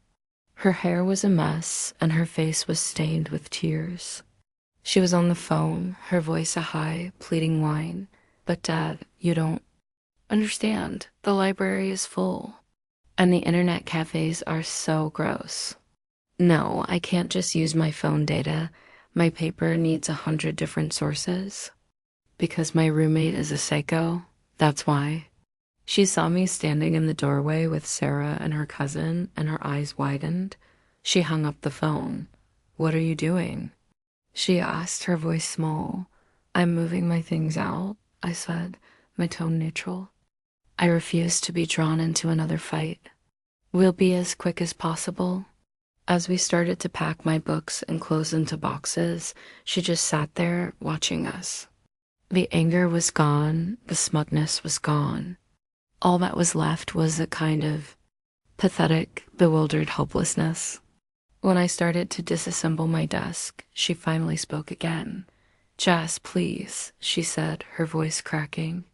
Her hair was a mess, and her face was stained with tears. She was on the phone, her voice a high, pleading whine. "But Dad, you don't understand. The library is full. And the internet cafes are so gross. No, I can't just use my phone data. My paper needs 100 different sources. Because my roommate is a psycho, that's why." She saw me standing in the doorway with Sarah and her cousin, and her eyes widened. She hung up the phone. "What are you doing?" she asked, her voice small. "I'm moving my things out," I said, my tone neutral. I refused to be drawn into another fight. "We'll be as quick as possible." As we started to pack my books and clothes into boxes, she just sat there watching us. The anger was gone, the smugness was gone. All that was left was a kind of pathetic, bewildered helplessness. When I started to disassemble my desk, she finally spoke again. "Jess, please," she said, her voice cracking.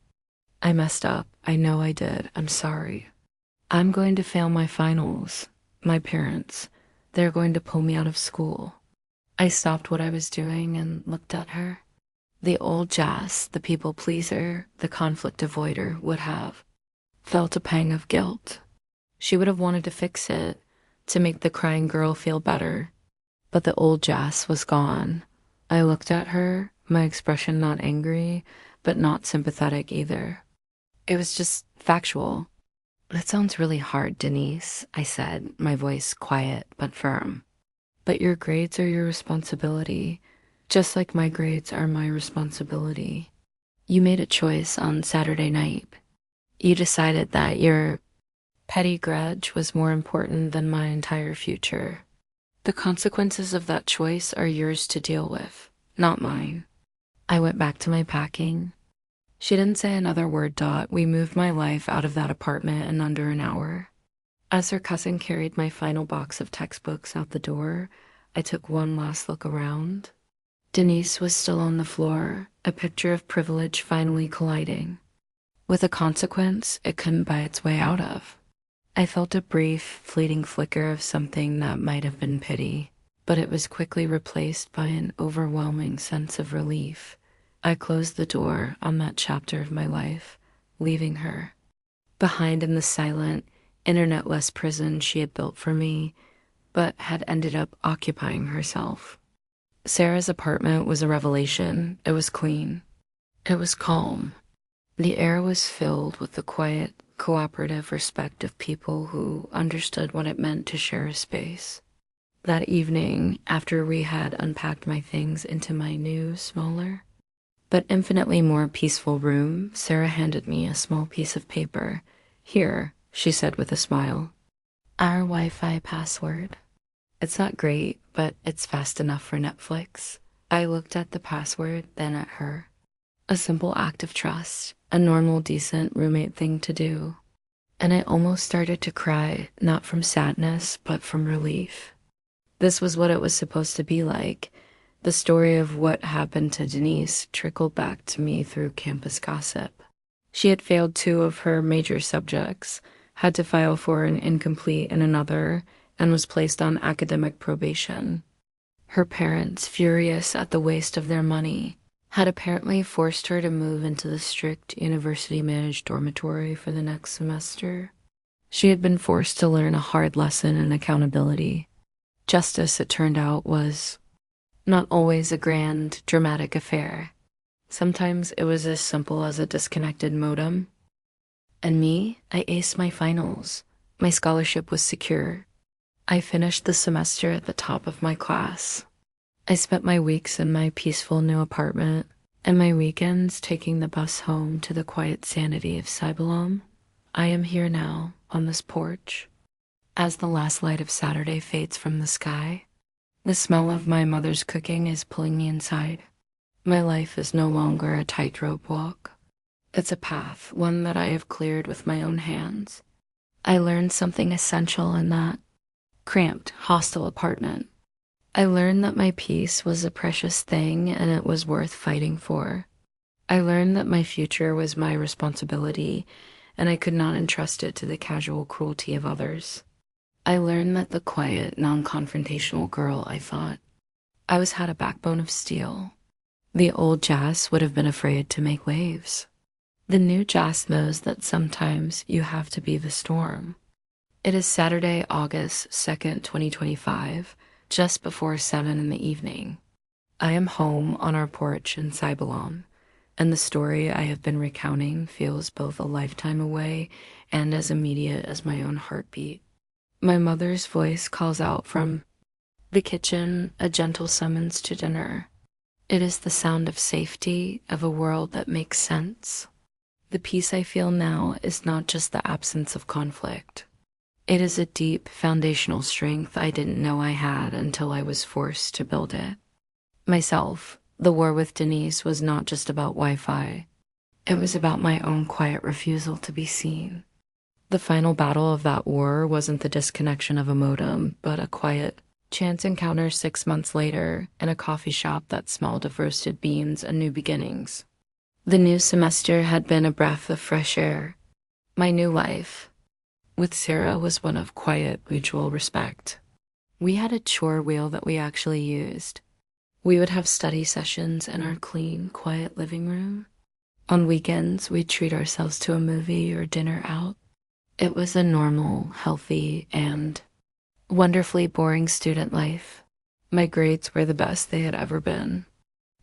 "I messed up. I know I did. I'm sorry. I'm going to fail my finals. My parents, they're going to pull me out of school." I stopped what I was doing and looked at her. The old Jas, the people pleaser, the conflict avoider, would have felt a pang of guilt. She would have wanted to fix it, to make the crying girl feel better. But the old Jas was gone. I looked at her, my expression not angry, but not sympathetic either. It was just factual. That sounds really hard, Denise, I said, my voice quiet but firm. But your grades are your responsibility, just like my grades are my responsibility. You made a choice on Saturday night. You decided that your petty grudge was more important than my entire future. The consequences of that choice are yours to deal with, not mine. I went back to my packing. She didn't say another word, Dot. We moved my life out of that apartment in under an hour. As her cousin carried my final box of textbooks out the door, I took one last look around. Denise was still on the floor, a picture of privilege finally colliding with a consequence it couldn't buy its way out of. I felt a brief, fleeting flicker of something that might have been pity, but it was quickly replaced by an overwhelming sense of relief. I closed the door on that chapter of my life, leaving her behind in the silent, internet-less prison she had built for me, but had ended up occupying herself. Sarah's apartment was a revelation. It was clean. It was calm. The air was filled with the quiet, cooperative respect of people who understood what it meant to share a space. That evening, after we had unpacked my things into my new, smaller, but infinitely more peaceful room, Sarah handed me a small piece of paper. Here, she said with a smile, our Wi-Fi password. It's not great, but it's fast enough for Netflix. I looked at the password, then at her. A simple act of trust, a normal, decent roommate thing to do. And I almost started to cry, not from sadness, but from relief. This was what it was supposed to be like. The story of what happened to Denise trickled back to me through campus gossip. She had failed 2 of her major subjects, had to file for an incomplete in another, and was placed on academic probation. Her parents, furious at the waste of their money, had apparently forced her to move into the strict university-managed dormitory for the next semester. She had been forced to learn a hard lesson in accountability. Justice, it turned out, was not always a grand, dramatic affair. Sometimes it was as simple as a disconnected modem. And me, I aced my finals. My scholarship was secure. I finished the semester at the top of my class. I spent my weeks in my peaceful new apartment, and my weekends taking the bus home to the quiet sanity of Cybalom. I am here now, on this porch. As the last light of Saturday fades from the sky, the smell of my mother's cooking is pulling me inside. My life is no longer a tightrope walk. It's a path, one that I have cleared with my own hands. I learned something essential in that cramped, hostile apartment. I learned that my peace was a precious thing and it was worth fighting for. I learned that my future was my responsibility and I could not entrust it to the casual cruelty of others. I learned that the quiet, non-confrontational girl I thought I was had a backbone of steel. The old Jas would have been afraid to make waves. The new Jas knows that sometimes you have to be the storm. It is Saturday, August 2nd, 2025, just before 7 in the evening. I am home on our porch in Cybalom, and the story I have been recounting feels both a lifetime away and as immediate as my own heartbeat. My mother's voice calls out from the kitchen, a gentle summons to dinner. It is the sound of safety, of a world that makes sense. The peace I feel now is not just the absence of conflict. It is a deep, foundational strength I didn't know I had until I was forced to build it. Myself, the war with Denise was not just about Wi-Fi. It was about my own quiet refusal to be seen. The final battle of that war wasn't the disconnection of a modem, but a quiet, chance encounter 6 months later in a coffee shop that smelled of roasted beans and new beginnings. The new semester had been a breath of fresh air. My new life with Sarah was one of quiet, mutual respect. We had a chore wheel that we actually used. We would have study sessions in our clean, quiet living room. On weekends, we'd treat ourselves to a movie or dinner out. It was a normal, healthy, and wonderfully boring student life. My grades were the best they had ever been.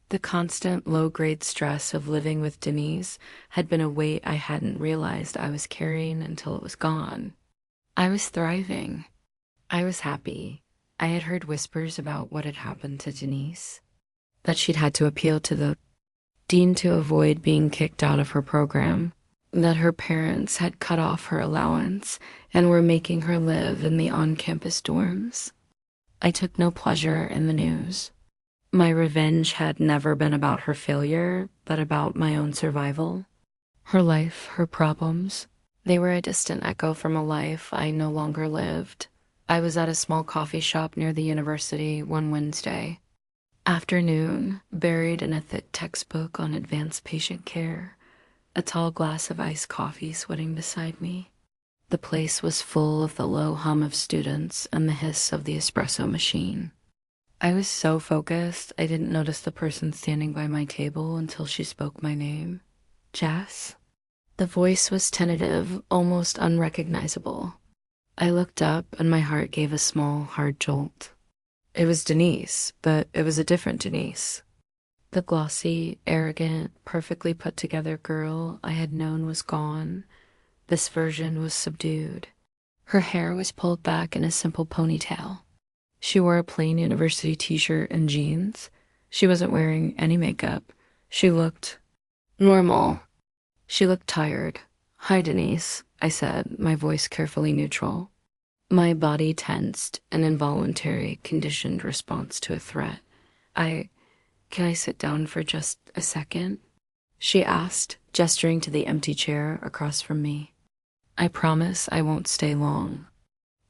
The constant low-grade stress of living with Denise had been a weight I hadn't realized I was carrying until it was gone. I was thriving. I was happy. I had heard whispers about what had happened to Denise, that she'd had to appeal to the dean to avoid being kicked out of her program, that her parents had cut off her allowance and were making her live in the on-campus dorms. I took no pleasure in the news. My revenge had never been about her failure, but about my own survival. Her life, her problems, they were a distant echo from a life I no longer lived. I was at a small coffee shop near the university one Wednesday afternoon, buried in a thick textbook on advanced patient care, a tall glass of iced coffee sweating beside me. The place was full of the low hum of students and the hiss of the espresso machine. I was so focused, I didn't notice the person standing by my table until she spoke my name. Jess? The voice was tentative, almost unrecognizable. I looked up and my heart gave a small, hard jolt. It was Denise, but it was a different Denise. The glossy, arrogant, perfectly put-together girl I had known was gone. This version was subdued. Her hair was pulled back in a simple ponytail. She wore a plain university t-shirt and jeans. She wasn't wearing any makeup. She looked normal. She looked tired. "Hi, Denise," I said, my voice carefully neutral. My body tensed, an involuntary, conditioned response to a threat. Can I sit down for just a second?" she asked, gesturing to the empty chair across from me. "I promise I won't stay long."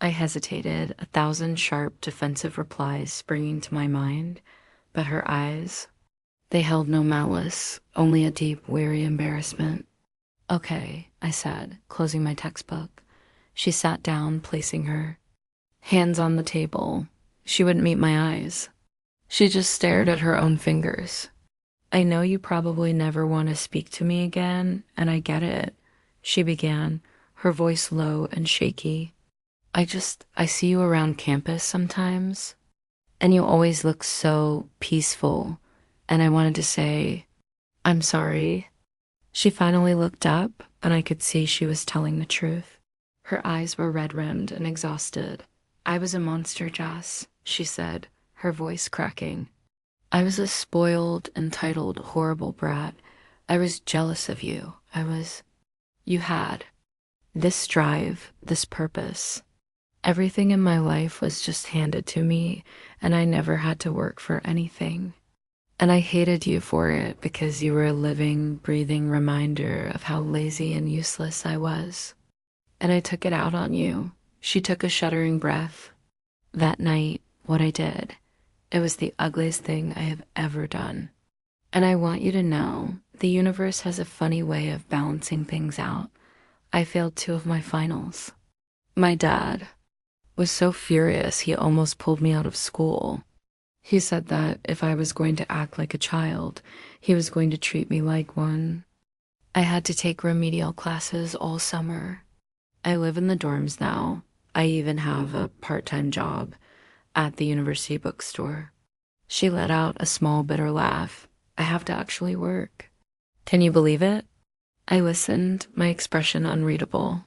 I hesitated, 1,000 sharp, defensive replies springing to my mind, but her eyes, they held no malice, only a deep, weary embarrassment. "Okay," I said, closing my textbook. She sat down, placing her hands on the table. She wouldn't meet my eyes. She just stared at her own fingers. "I know you probably never want to speak to me again, and I get it," she began, her voice low and shaky. I see you around campus sometimes, and you always look so peaceful, and I wanted to say, I'm sorry." She finally looked up, and I could see she was telling the truth. Her eyes were red-rimmed and exhausted. "I was a monster, Jess," she said, her voice cracking. "I was a spoiled, entitled, horrible brat. I was jealous of you. You had this drive, this purpose. Everything in my life was just handed to me, and I never had to work for anything. And I hated you for it because you were a living, breathing reminder of how lazy and useless I was. And I took it out on you." She took a shuddering breath. "That night, what I did, it was the ugliest thing I have ever done. And I want you to know, the universe has a funny way of balancing things out. I failed 2 of my finals. My dad was so furious he almost pulled me out of school. He said that if I was going to act like a child, he was going to treat me like one. I had to take remedial classes all summer. I live in the dorms now. I even have a part-time job at the university bookstore." She let out a small, bitter laugh. "I have to actually work. Can you believe it?" I listened, my expression unreadable.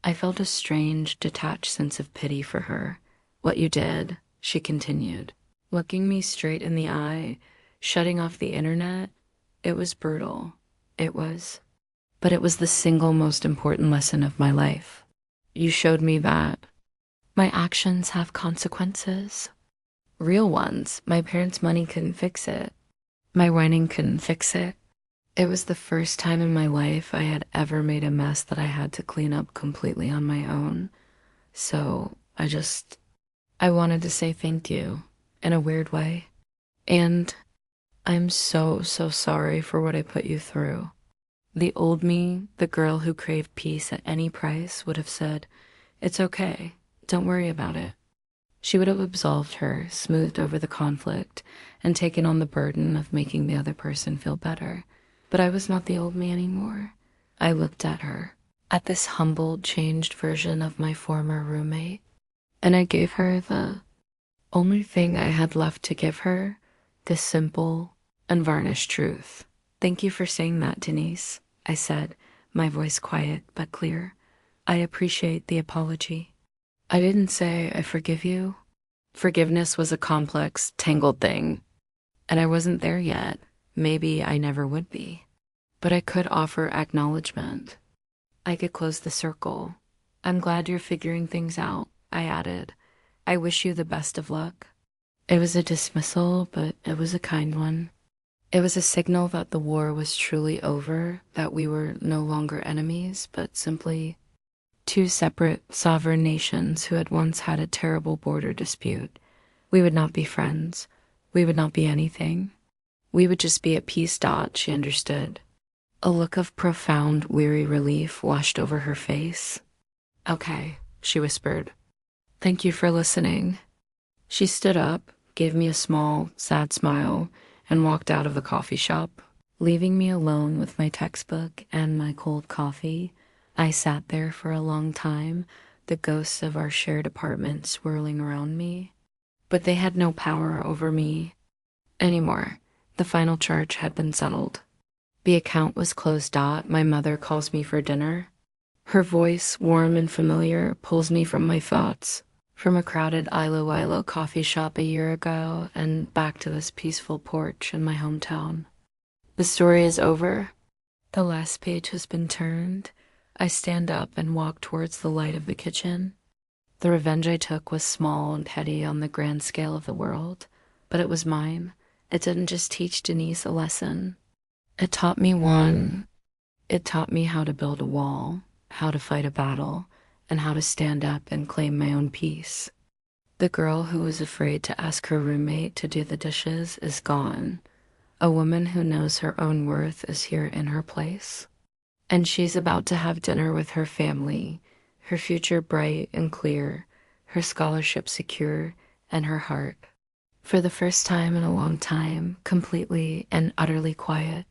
I felt a strange, detached sense of pity for her. "What you did," she continued, looking me straight in the eye, shutting off the internet, "it was brutal. But it was the single most important lesson of my life. You showed me that my actions have consequences. Real ones. My parents' money couldn't fix it. My whining couldn't fix it. It was the first time in my life I had ever made a mess that I had to clean up completely on my own. So I wanted to say thank you, in a weird way. And I'm so, so sorry for what I put you through." The old me, the girl who craved peace at any price, would have said, "It's okay, don't worry about it." She would have absolved her, smoothed over the conflict, and taken on the burden of making the other person feel better. But I was not the old me anymore. I looked at her, at this humbled, changed version of my former roommate, and I gave her the only thing I had left to give her, this simple, unvarnished truth. "Thank you for saying that, Denise," I said, my voice quiet but clear. "I appreciate the apology." I didn't say I forgive you. Forgiveness was a complex, tangled thing, and I wasn't there yet. Maybe I never would be. But I could offer acknowledgement. I could close the circle. "I'm glad you're figuring things out," I added. "I wish you the best of luck." It was a dismissal, but it was a kind one. It was a signal that the war was truly over, that we were no longer enemies, but simply two separate sovereign nations who had once had a terrible border dispute. We would not be friends. We would not be anything. We would just be at peace. She understood. A look of profound, weary relief washed over her face. "Okay," she whispered. "Thank you for listening." She stood up, gave me a small, sad smile, and walked out of the coffee shop, leaving me alone with my textbook and my cold coffee. I sat there for a long time, the ghosts of our shared apartment swirling around me. But they had no power over me anymore. The final charge had been settled. The account was closed. My mother calls me for dinner. Her voice, warm and familiar, pulls me from my thoughts, from a crowded Ilo coffee shop a year ago and back to this peaceful porch in my hometown. The story is over. The last page has been turned. I stand up and walk towards the light of the kitchen. The revenge I took was small and petty on the grand scale of the world, but it was mine. It didn't just teach Denise a lesson. It taught me one. It taught me how to build a wall, how to fight a battle, and how to stand up and claim my own peace. The girl who was afraid to ask her roommate to do the dishes is gone. A woman who knows her own worth is here in her place. And she's about to have dinner with her family, her future bright and clear, her scholarship secure, and her heart, for the first time in a long time, completely and utterly quiet.